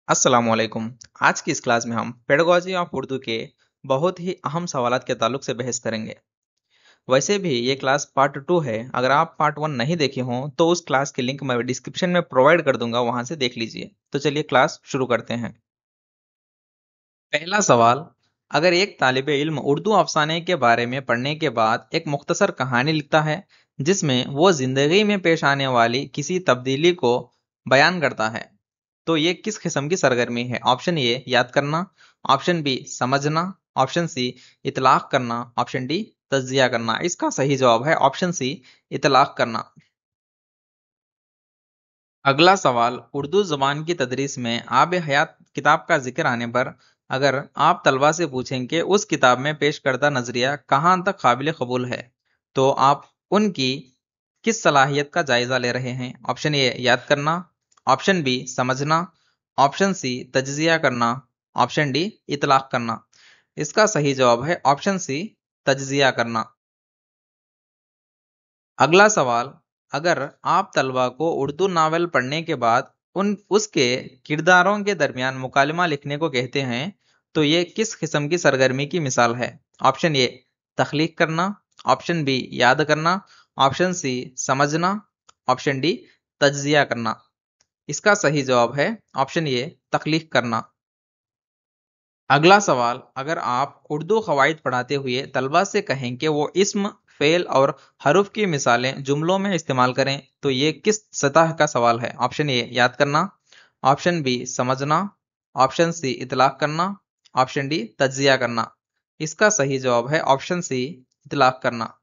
अस्सलामुअलैकुम। आज की इस क्लास में हम पेडागॉजी ऑफ उर्दू के बहुत ही अहम सवालात के ताल्लुक से बहस करेंगे। वैसे भी ये क्लास पार्ट 2 है। अगर आप पार्ट 1 नहीं देखे हों तो उस क्लास की लिंक मैं डिस्क्रिप्शन में प्रोवाइड कर दूंगा, वहां से देख लीजिए। तो चलिए क्लास शुरू करते हैं। पहला सवाल, अगर एक तालिबे इल्म उर्दू अफसाने के बारे में पढ़ने के बाद एक मुख्तसर कहानी लिखता है जिसमें वो जिंदगी में पेश आने वाली किसी तब्दीली को बयान करता है, तो ये किस किस्म की सरगर्मी है? ऑप्शन ए याद करना, ऑप्शन बी समझना, ऑप्शन सी इतलाक करना, ऑप्शन डी तज्जिया करना। इसका सही जवाब है ऑप्शन सी इतलाक करना। अगला सवाल, उर्दू जबान की तदरीस में आब हयात किताब का जिक्र आने पर अगर आप तलबा से पूछें कि उस किताब में पेश करदा नजरिया कहाँ तक काबिल कबूल है, तो आप उनकी किस सलाहियत का जायजा ले रहे हैं? ऑप्शन ए याद करना, ऑप्शन बी समझना, ऑप्शन सी तज्जिया करना, ऑप्शन डी इतलाक करना। इसका सही जवाब है ऑप्शन सी तज्जिया करना। अगला सवाल, अगर आप तलबा को उर्दू नावल पढ़ने के बाद उसके किरदारों के दरमियान मुकालमा लिखने को कहते हैं, तो ये किस किस्म की सरगर्मी की मिसाल है? ऑप्शन ए तख्लीक करना, ऑप्शन बी याद करना, ऑप्शन सी समझना, ऑप्शन डी तज्जिया करना। इसका सही जवाब है ऑप्शन ए तख्लीक करना। अगला सवाल, अगर आप उर्दू कवायद पढ़ाते हुए तलबा से कहें कि वो इस्म, फेल और हरूफ की मिसालें जुमलों में इस्तेमाल करें, तो ये किस सतह का सवाल है? ऑप्शन ए याद करना, ऑप्शन बी समझना, ऑप्शन सी इतलाक करना, ऑप्शन डी तज्जिया करना। इसका सही जवाब है ऑप्शन सी इतलाक करना।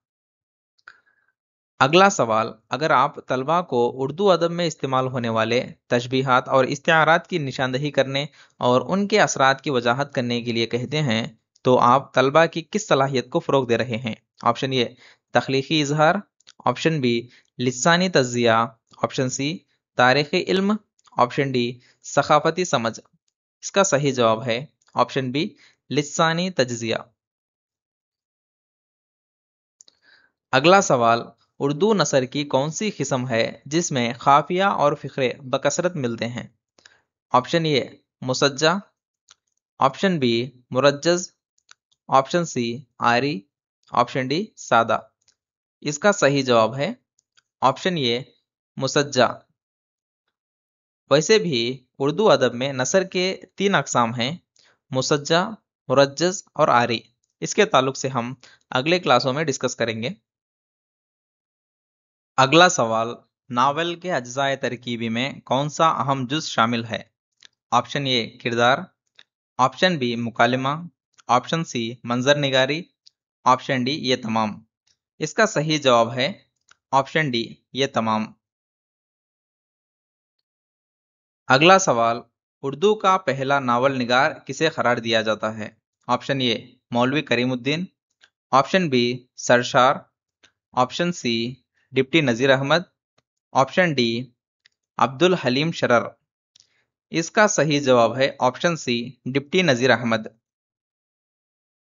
अगला सवाल, अगर आप तलबा को उर्दू अदब में इस्तेमाल होने वाले तशबीहात और इस्तिआरात की निशानदही करने और उनके असरात की वजाहत करने के लिए कहते हैं, तो आप तलबा की किस सलाहियत को फ़रोग दे रहे हैं? ऑप्शन ए तख्लीकी इजहार, ऑप्शन बी लिसानी तज्जिया, ऑप्शन सी तारीख़ी इल्म, ऑप्शन डी सखाफती समझ। इसका सही जवाब है ऑप्शन बी लिसानी तज्जिया। अगला सवाल, उर्दू नसर की कौन सी किस्म है जिसमें खाफिया और फ़िक्रे बकसरत मिलते हैं? ऑप्शन ए मुसज्जा, ऑप्शन बी मुरज्जज, ऑप्शन सी आरी, ऑप्शन डी सादा। इसका सही जवाब है ऑप्शन ए मुसज्जा। वैसे भी उर्दू अदब में नसर के 3 अकसाम हैं, मुसज्जा, मुरज्जज और आरी। इसके ताल्लुक से हम अगले क्लासों में डिस्कस करेंगे। अगला सवाल, नावल के अज्जाए तरकीबी में कौन सा अहम जुज शामिल है? ऑप्शन ए किरदार, ऑप्शन बी मुकालिमा, ऑप्शन सी मंजर निगारी, ऑप्शन डी ये तमाम। इसका सही जवाब है ऑप्शन डी ये तमाम। अगला सवाल, उर्दू का पहला नावल निगार किसे करार दिया जाता है? Option A Maulvi Karimuddin, option B Sarshar, option C deputy Nazir Ahmad, option D Abdul Halim Sharar. इसका सही जवाब है option C deputy Nazir Ahmad.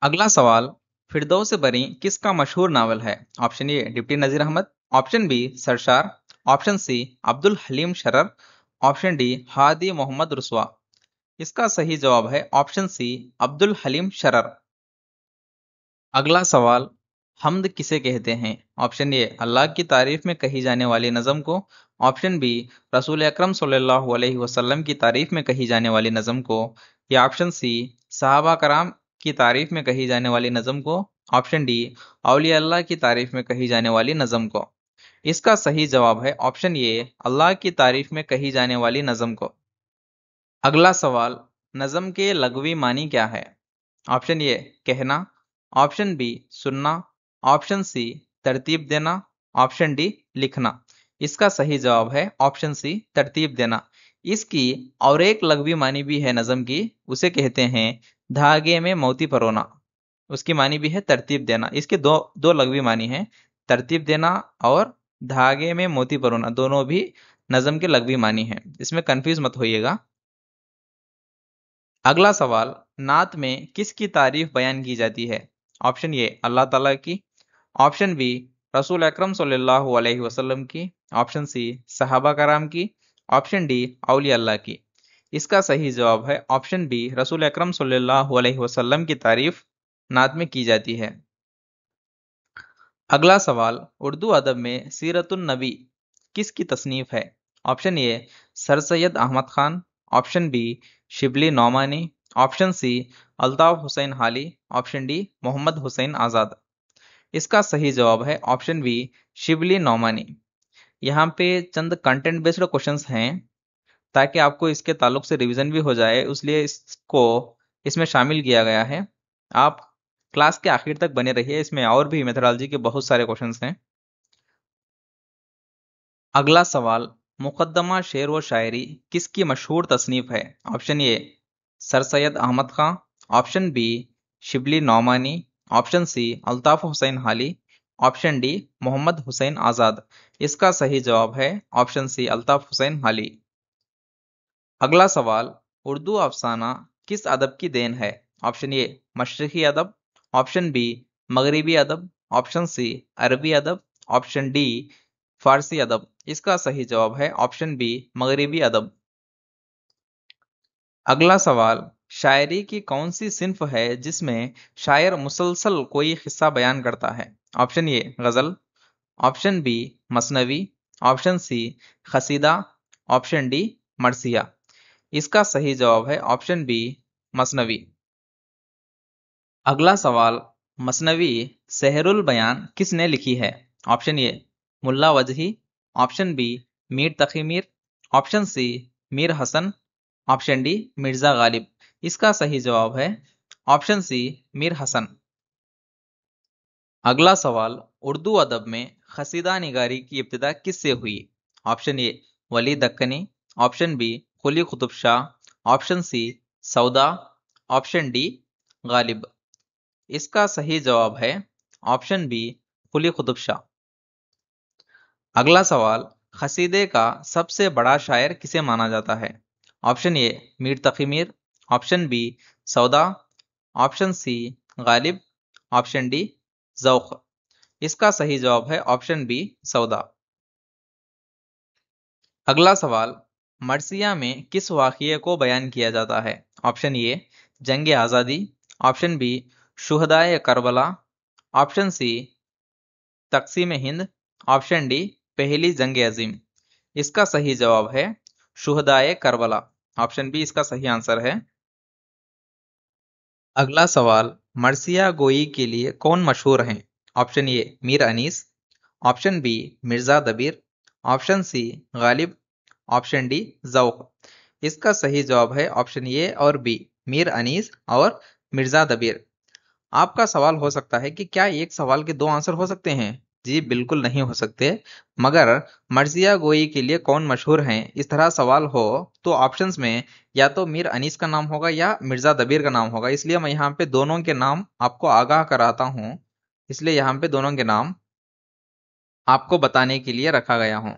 अगला सवाल, फिरदौस बरी किसका मशहूर नावल है? Option A deputy Nazir Ahmad, option B Sarshar, option C Abdul Halim Sharar, option D Hadi Mohammad Ruswa. इसका सही जवाब है ऑप्शन सी अब्दुल हलीम शरर। अगला सवाल, हम्द किसे कहते हैं? ऑप्शन ए अल्लाह की तारीफ में कही जाने वाली नज़म को, ऑप्शन बी रसूल अकरम सल्लल्लाहु अलैहि वसल्लम की तारीफ में कही जाने वाली नज़म को, या ऑप्शन सी सहाबा कराम की तारीफ में कही जाने वाली नज़म को, ऑप्शन डी औलिया अल्लाह की तारीफ में कही जाने वाली नज़म को। इसका सही जवाब है ऑप्शन ए अल्लाह की तारीफ में कही जाने वाली नज़म को। अगला सवाल, नज़म के लग़वी मानी क्या है? ऑप्शन ए कहना, ऑप्शन बी सुनना, ऑप्शन सी तरतीब देना, ऑप्शन डी लिखना। इसका सही जवाब है ऑप्शन सी तरतीब देना। इसकी और एक लघवी मानी भी है नज़म की, उसे कहते हैं धागे में मोती परोना। उसकी मानी भी है तरतीब देना। इसके दो दो लघवी मानी है, तरतीब देना और धागे में मोती परोना, दोनों भी नज़म के लघवी मानी है। इसमें कंफ्यूज मत होइएगा। अगला सवाल, नात में किसकी तारीफ बयान की जाती है? ऑप्शन ए अल्लाह ताला की, ऑप्शन बी रसूल अकरम सल्लल्लाहु अलैहि वसल्लम की, ऑप्शन सी सहाबा कराम की, ऑप्शन डी औलिया अल्लाह की। इसका सही जवाब है ऑप्शन बी, रसूल अकरम सल्लल्लाहु अलैहि वसल्लम की तारीफ नात में की जाती है। अगला सवाल, उर्दू अदब में सीरतुन नबी किसकी तसनीफ है? Option A sir Syed Ahmad Khan, option B Shibli Nomani, option C Altaf Hussain Hali, option D Mohammad Hussain Azad. इसका सही जवाब है ऑप्शन बी, शिबली नौमानी। यहाँ पे चंद कंटेंट बेस्ड क्वेश्चंस हैं, ताकि आपको इसके ताल्लुक से रिवीजन भी हो जाए, इसलिए इसको इसमें शामिल किया गया है। आप क्लास के आखिर तक बने रहिए, इसमें और भी मेथोडोलॉजी के बहुत सारे क्वेश्चंस हैं। अगला सवाल, मुकद्दमा शेर व शायरी किसकी मशहूर तसनीफ है? Option A sir Syed Ahmad Khan, option B Shibli Nomani, option C Altaf Hussain Hali, option D Mohammad Hussain Azad. इसका सही जवाब है ऑप्शन सी अल्ताफ हुसैन हाली। अगला सवाल, उर्दू अफसाना किस अदब की देन है? ऑप्शन ए मशरकी अदब, ऑप्शन बी मगरिबी अदब, ऑप्शन सी अरबी अदब, ऑप्शन डी फारसी अदब। इसका सही जवाब है ऑप्शन बी मगरिबी अदब। अगला सवाल, शायरी की कौन सी सिन्फ है जिसमें शायर मुसलसल कोई किस्सा बयान करता है? Option A ghazal, option B मसनवी, ऑप्शन सी खसीदा, ऑप्शन डी मरसिया। इसका सही जवाब है ऑप्शन बी मसनवी। अगला सवाल, मसनवी सेहरुल बयान किसने लिखी है? Option A Mulla Wajhi, option B Mir Taqi Mir, option C Mir Hasan, option D Mirza Ghalib. इसका सही जवाब है ऑप्शन सी मीर हसन। अगला सवाल, उर्दू अदब में खसीदा निगारी की इब्तिदा किससे हुई? Option A Wali Dakkani, option B Quli Qutub Shah, option C Sauda, option D Ghalib. इसका सही जवाब है ऑप्शन बी कुली कुतुब शाह। अगला सवाल, खसीदे का सबसे बड़ा शायर किसे माना जाता है? Option A Mir Taqi Mir, option B Sauda, option C Ghalib, option D Zauq. इसका सही जवाब है ऑप्शन बी सौदा। अगला सवाल, मरसिया में किस वाक़िए को बयान किया जाता है? ऑप्शन ए जंग आज़ादी, ऑप्शन बी शुहदाए करबला, ऑप्शन सी तकसीम हिंद, ऑप्शन डी पहली जंग अजीम। इसका सही जवाब है शुहदाए करबला, ऑप्शन बी इसका सही आंसर है। अगला सवाल, मरसिया गोई के लिए कौन मशहूर हैं? Option A Mir Anis, option B Mirza Dabir, option C Ghalib, option D Zauq. इसका सही जवाब है ऑप्शन ए और बी, मीर अनीस और मिर्जा दबीर। आपका सवाल हो सकता है कि क्या एक सवाल के दो आंसर हो सकते हैं? जी बिल्कुल नहीं हो सकते। मगर मर्जिया गोई के लिए कौन मशहूर हैं, इस तरह सवाल हो तो ऑप्शंस में या तो मीर अनीस का नाम होगा या मिर्जा दबीर का नाम होगा। इसलिए मैं यहाँ पे दोनों के नाम आपको आगाह कराता हूँ, इसलिए यहाँ पे दोनों के नाम आपको बताने के लिए रखा गया हूँ।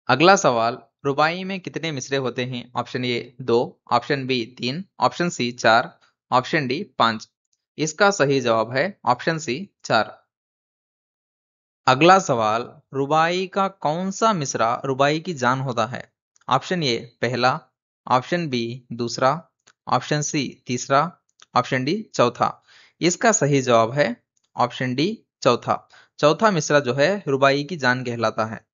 अगला सवाल, रुबाई में कितने मिसरे होते हैं? Option A 2, option B 3, option C 4, option D 5। इसका सही जवाब है ऑप्शन सी 4। अगला सवाल, रुबाई का कौन सा मिसरा रुबाई की जान होता है? ऑप्शन ए पहला, ऑप्शन बी दूसरा, ऑप्शन सी तीसरा, ऑप्शन डी चौथा। इसका सही जवाब है ऑप्शन डी चौथा। चौथा मिसरा जो है रुबाई की जान कहलाता है।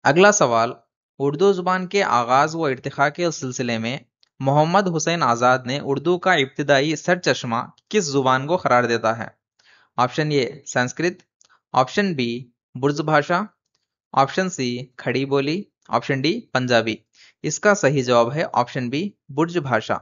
अगला सवाल, उर्दू जुबान के आगाज व इर्तिखा के सिलसिले में मोहम्मद हुसैन आजाद ने उर्दू का इब्तिदाई सरचश्मा किस जुबान को करार देता है? Option A Sanskrit, option B Braj Bhasha, option सी खड़ी बोली, ऑप्शन डी पंजाबी। इसका सही जवाब है ऑप्शन बी बुर्ज भाषा।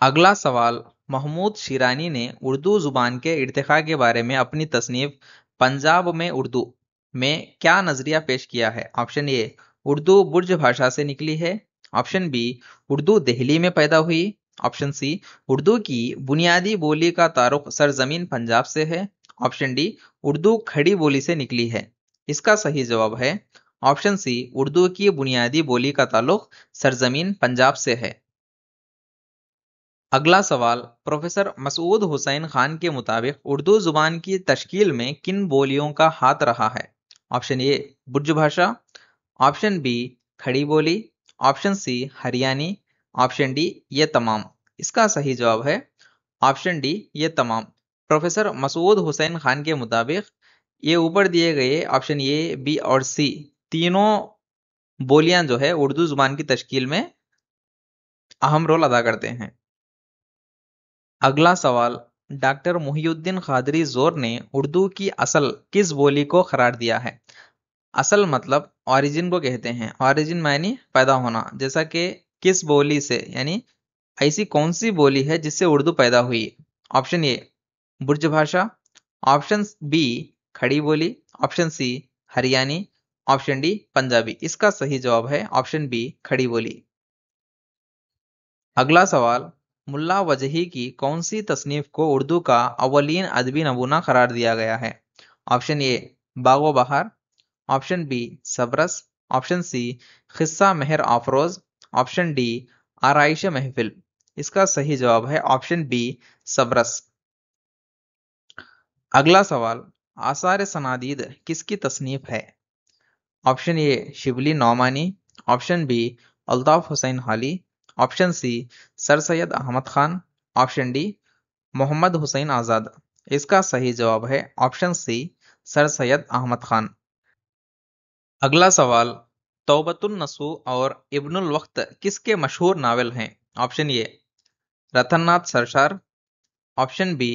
अगला सवाल, महमूद शिरानी ने उर्दू जुबान के इर्तिखा के बारे में अपनी तसनीफ पंजाब में उर्दू में क्या नजरिया पेश किया है? ऑप्शन ए उर्दू बुर्ज भाषा से निकली है, ऑप्शन बी उर्दू दिल्ली में पैदा हुई, ऑप्शन सी उर्दू की बुनियादी बोली का तारुक सरजमीन पंजाब से है, ऑप्शन डी उर्दू खड़ी बोली से निकली है। इसका सही जवाब है ऑप्शन सी उर्दू की बुनियादी बोली का ताल्लुक सरजमीन पंजाब से है। अगला सवाल, प्रोफेसर मसूद हुसैन खान के मुताबिक उर्दू जुबान की तश्कील में किन बोलियों का हाथ रहा है? ऑप्शन ए बुर्ज Bhasha, option B Khari Boli, option C Haryani, option D ये तमाम। इसका सही जवाब है ऑप्शन डी ये तमाम। प्रोफेसर मसूद हुसैन खान के मुताबिक ये ऊपर दिए गए ऑप्शन ए, बी और सी तीनों बोलियां जो है उर्दू जुबान की तश्कील में अहम रोल अदा करते हैं। अगला सवाल, डॉक्टर मुहियुद्दीन कादरी जोर ने उर्दू की असल किस बोली को करार दिया है? असल मतलब ओरिजिन को कहते हैं। ओरिजिन मायने पैदा होना। जैसा कि किस बोली से, यानी ऐसी कौन सी बोली है जिससे उर्दू पैदा हुई? ऑप्शन ए बुर्ज Bhasha, option B Khari Boli, option C Haryani, option D Punjabi. इसका सही जवाब है ऑप्शन बी खड़ी बोली। अगला सवाल, मुल्ला वजही की कौन सी तसनीफ को उर्दू का अवलीन अदबी नमूना करार दिया गया है? Option A Bagho Bahar, option B Sabras, option C Qissa Mehr Afroz, option D Araish Mehfil. इसका सही जवाब है ऑप्शन बी सबरस। अगला सवाल, आसार सनादीद किसकी तसनीफ है? Option A Shibli Nomani, option B Altaf Hussain Hali, option C sir Syed Ahmad Khan, option D Mohammad Hussain Azad. इसका सही जवाब है option C sir Syed Ahmad Khan. अगला सवाल, तौबतुन नसू और इब्नुल वक्त किसके मशहूर नावल हैं? Option A Ratannath Sarshar, option B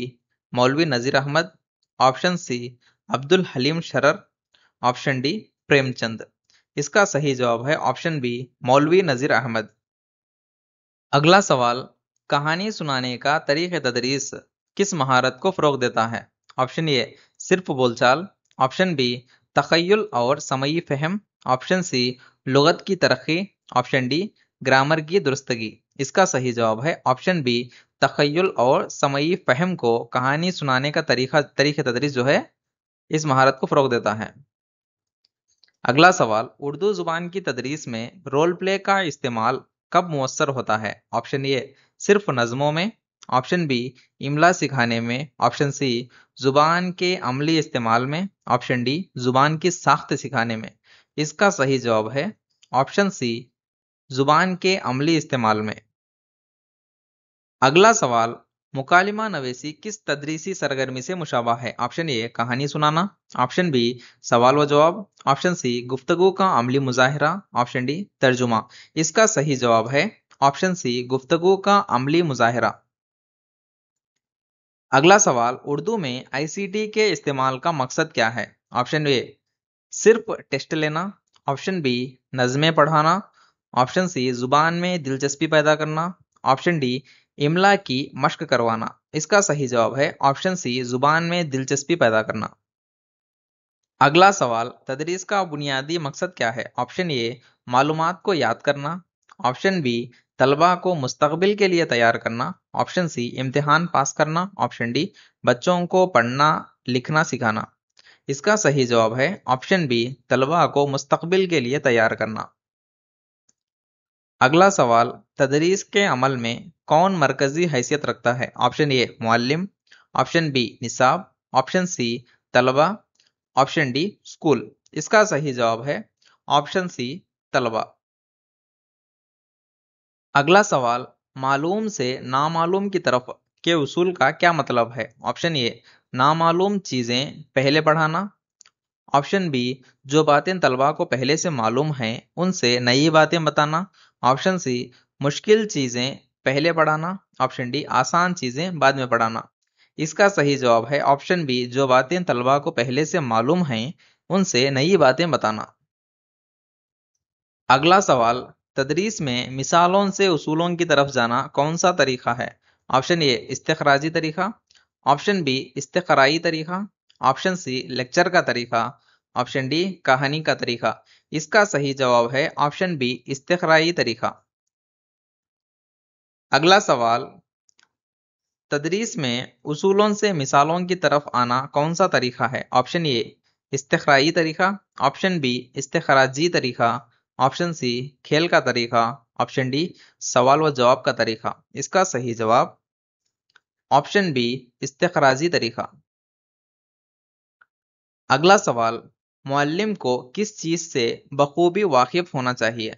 Maulvi Nazir Ahmad, option C Abdul Halim Sharar, option D Premchand. इसका सही जवाब है ऑप्शन बी मौलवी नजीर अहमद। अगला सवाल, कहानी सुनाने का तरीक़े तदरीस किस महारत को फरोग देता है? ऑप्शन ए सिर्फ बोलचाल, ऑप्शन बी तखय्युल और समई फहम, ऑप्शन सी लुगत की तरक्की, ऑप्शन डी ग्रामर की दुरुस्तगी। इसका सही जवाब है ऑप्शन बी तखय्युल और समई फहम को कहानी सुनाने का तरीक़े तदरीस जो है इस महारत को फरोग देता है। अगला सवाल, उर्दू जुबान की तदरीस में रोल प्ले का इस्तेमाल कब मुयस्सर होता है? ऑप्शन ए सिर्फ नज़मों में, ऑप्शन बी इमला सिखाने में, ऑप्शन सी जुबान के अमली इस्तेमाल में, ऑप्शन डी जुबान की साख्त सिखाने में। इसका सही जवाब है ऑप्शन सी जुबान के अमली इस्तेमाल में। अगला सवाल, मुकालिमा नवेसी किस तदरीसी सरगर्मी से मुशाबा है? ऑप्शन ए कहानी सुनाना, ऑप्शन बी सवाल व जवाब, ऑप्शन सी गुफ्तगू का अमली मुजाहिरा, ऑप्शन डी तर्जुमा। इसका सही जवाब है ऑप्शन सी गुफ्तगू का अमली मुजाहिरा। अगला सवाल, उर्दू में आईसीटी के इस्तेमाल का मकसद क्या है? ऑप्शन ए सिर्फ टेस्ट लेना, ऑप्शन बी नज़में पढ़ाना, ऑप्शन सी जुबान में दिलचस्पी पैदा करना, ऑप्शन डी इमला की मश्क करवाना। इसका सही जवाब है ऑप्शन सी जुबान में दिलचस्पी पैदा करना। अगला सवाल, तदरीस का बुनियादी मकसद क्या है? ऑप्शन ए मालूमात को याद करना, ऑप्शन बी तलबा को मुस्तकबिल के लिए तैयार करना, ऑप्शन सी इम्तिहान पास करना, ऑप्शन डी बच्चों को पढ़ना लिखना सिखाना। इसका सही जवाब है ऑप्शन बी तलबा को मुस्तकबिल के लिए तैयार करना। अगला सवाल, तदरीस के अमल में कौन मरकजी हैसियत रखता है? ऑप्शन ए मुअल्लिम, ऑप्शन बी निसाब, ऑप्शन सी तलबा, ऑप्शन डी स्कूल। इसका सही जवाब है ऑप्शन सी तलबा। अगला सवाल, मालूम से नामालूम की तरफ के उसूल का क्या मतलब है? ऑप्शन ए नामालूम चीजें पहले पढ़ाना, ऑप्शन बी जो बातें तलबा को पहले से मालूम हैं उनसे नई बातें बताना, ऑप्शन सी मुश्किल चीजें पहले पढ़ाना, ऑप्शन डी आसान चीजें बाद में पढ़ाना। इसका सही जवाब है ऑप्शन बी जो बातें तलबा को पहले से मालूम हैं उनसे नई बातें बताना। अगला सवाल, तदरीस में मिसालों से उसूलों की तरफ जाना कौन सा तरीका है? ऑप्शन ए इस्तिखराजी तरीका, ऑप्शन बी इस्तिखराई तरीका, ऑप्शन सी लेक्चर का तरीका, ऑप्शन डी कहानी का तरीका। इसका सही जवाब है ऑप्शन बी इस्तिखराई तरीका। अगला सवाल, तदरीस में उसूलों से मिसालों की तरफ आना कौन सा तरीका है? ऑप्शन ए इस्तिखराई तरीका, ऑप्शन बी इस्तिखराजी तरीका, ऑप्शन सी खेल का तरीका, ऑप्शन डी सवाल व जवाब का तरीका। इसका सही जवाब ऑप्शन बी इस्तिखराजी तरीका। अगला सवाल, मुअल्लिम को किस चीज से बखूबी वाकिफ होना चाहिए?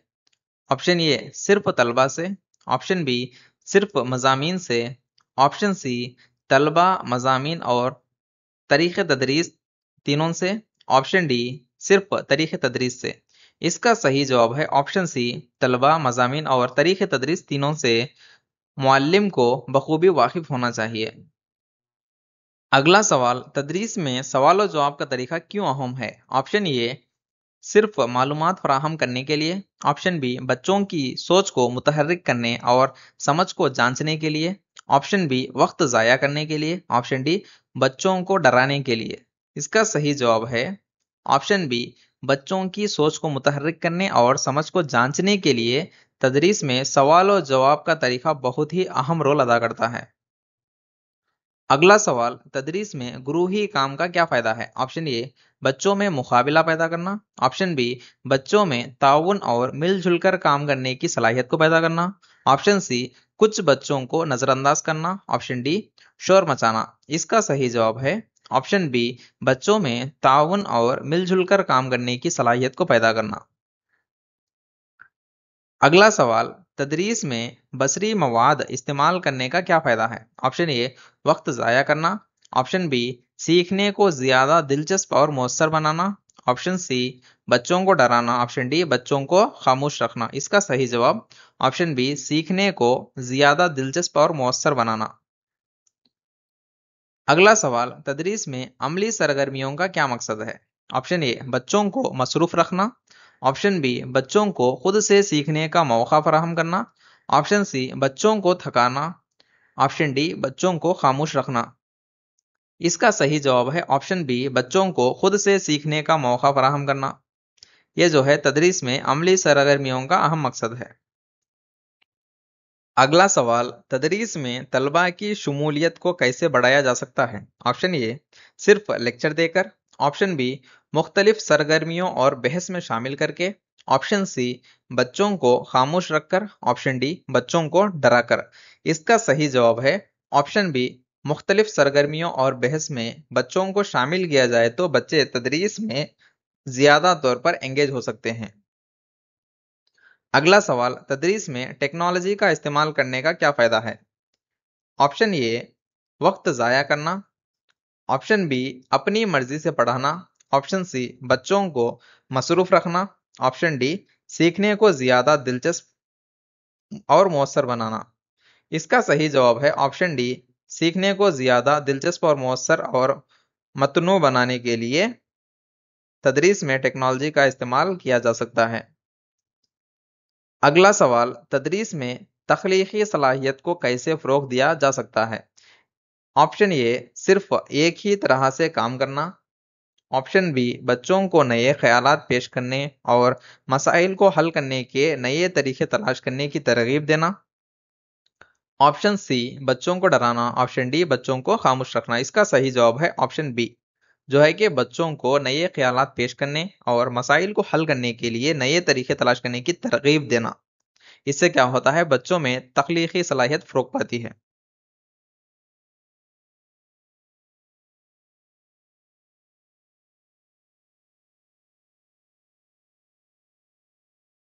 ऑप्शन ए सिर्फ तलबा से, ऑप्शन बी सिर्फ मजामीन से, ऑप्शन सी तलबा मजामीन और तरीक़े तदरीस तीनों से, ऑप्शन डी सिर्फ तरीक़े तदरीस से। इसका सही जवाब है ऑप्शन सी तलबा मजामीन और तरीक़े तदरीस तीनों से मुअल्लिम को बखूबी वाकिफ होना चाहिए। अगला सवाल, तदरीस में सवाल और जवाब का तरीका क्यों अहम है? ऑप्शन ए सिर्फ मालूमात फराहम करने के लिए, ऑप्शन बी बच्चों की सोच को मुतहर्रिक करने और समझ को जांचने के लिए, ऑप्शन बी वक्त ज़ाया करने के लिए, ऑप्शन डी बच्चों को डराने के लिए। इसका सही जवाब है ऑप्शन बी बच्चों की सोच को मुतहर्रिक करने और समझ को जांचने के लिए तदरीस में सवाल और जवाब का तरीका बहुत ही अहम रोल अदा करता है। अगला सवाल, तदरीस में गुरूही काम का क्या फायदा है? ऑप्शन ए बच्चों में मुकाबला पैदा करना, ऑप्शन बी बच्चों में ताउन और मिलजुल कर काम करने की सलाहियत को पैदा करना, ऑप्शन सी कुछ बच्चों को नजरअंदाज करना, ऑप्शन डी शोर मचाना। इसका सही जवाब है ऑप्शन बी बच्चों में ताउन और मिलजुल कर काम करने की सलाहियत को पैदा करना। अगला सवाल, तदरीस में बसरी मवाद इस्तेमाल करने का क्या फायदा है? ऑप्शन ए वक्त ज़ाया करना, ऑप्शन बी सीखने को ज़्यादा दिलचस्प और मौसर बनाना, ऑप्शन सी बच्चों को डराना, ऑप्शन डी बच्चों को खामोश रखना। इसका सही जवाब ऑप्शन बी सीखने को ज़्यादा दिलचस्प और मौसर बनाना। अगला सवाल, तदरीस में अमली सरगर्मियों का क्या मकसद है? ऑप्शन ए बच्चों को मसरूफ रखना, ऑप्शन बी बच्चों को खुद से सीखने का मौका फराहम करना, ऑप्शन सी बच्चों को थकाना, ऑप्शन डी बच्चों को खामोश रखना। इसका सही जवाब है ऑप्शन बी बच्चों को खुद से सीखने का मौका फराहम करना। यह जो है तदरीस में अमली सरगर्मियों का अहम मकसद है। अगला सवाल, तदरीस में तलबा की शमूलियत को कैसे बढ़ाया जा सकता है? ऑप्शन ए सिर्फ लेक्चर देकर, ऑप्शन बी मुख्तलिफ सरगर्मियों और बहस में शामिल करके, ऑप्शन सी बच्चों को खामोश रखकर, ऑप्शन डी बच्चों को डराकर। इसका सही जवाब है ऑप्शन बी मुख्तलिफ सरगर्मियों और बहस में बच्चों को शामिल किया जाए तो बच्चे तदरीस में ज्यादा तौर पर एंगेज हो सकते हैं। अगला सवाल, तदरीस में टेक्नोलॉजी का इस्तेमाल करने का क्या फायदा है? ऑप्शन ए वक्त ज़ाया करना, ऑप्शन बी अपनी मर्जी से पढ़ाना, ऑप्शन सी बच्चों को मसरूफ रखना, ऑप्शन डी सीखने को ज्यादा दिलचस्प और मौसर बनाना। इसका सही जवाब है ऑप्शन डी सीखने को ज्यादा दिलचस्प और मौसर और मतनू बनाने के लिए तदरीस में टेक्नोलॉजी का इस्तेमाल किया जा सकता है। अगला सवाल, तदरीस में तख्लीकी सलाहियत को कैसे फ़रोग़ दिया जा सकता है? ऑप्शन ए सिर्फ एक ही तरह से काम करना, ऑप्शन बी बच्चों को नए ख्यालात पेश करने और मसाइल को हल करने के नए तरीके तलाश करने की तरगीब देना, ऑप्शन सी बच्चों को डराना, ऑप्शन डी बच्चों को खामोश रखना। इसका सही जवाब है ऑप्शन बी जो है कि बच्चों को नए ख्यालात पेश करने और मसाइल को हल करने के लिए नए तरीके तलाश करने की तरगीब देना। इससे क्या होता है बच्चों में तख्लीकी सलाहियत फ़रोग़ पाती है।